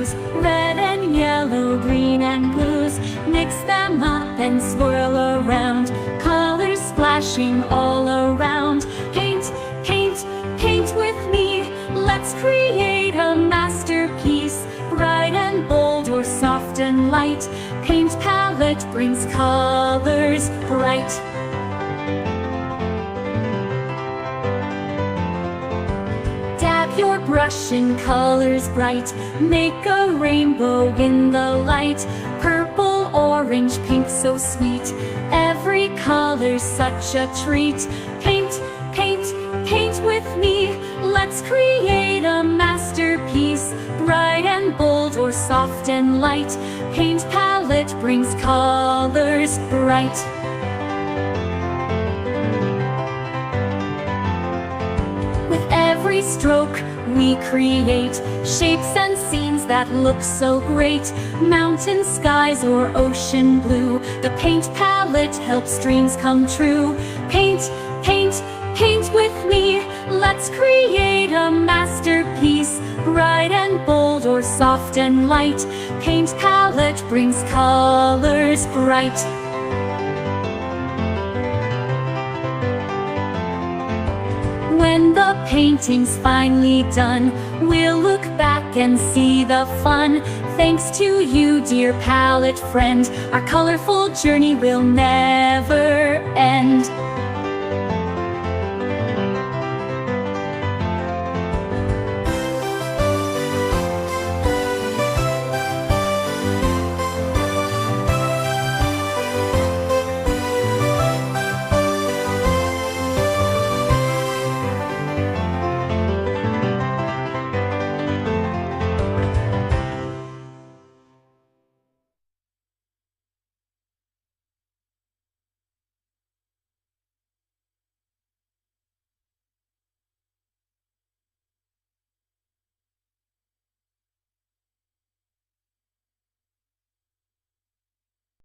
hues, red and yellow, green and blues. Mix them up and swirl around, colors splashing all around. Paint, paint, paint with me. Let's create a masterpiece, bright and bold or soft and light. Paint palette brings colors bright. Dab your brush in colors bright, make a rainbow in the light. Purple, orange, pink, so sweet, every color's such a treat. Paint, paint, paint with me. Let's create a masterpiece, bright and bold or soft and light. Paint palette brings colors bright. With every stroke we create shapes and scenes that look so great. Mountain skies or ocean blue, the paint palette helps dreams come true. Paint, paint, paint with me. Let's create a masterpiece, bright and bold or soft and light. Paint palette brings colors bright. When the painting's finally done, we'll look back and see the fun. Thanks to you, dear palette friend, our colorful journey will never end.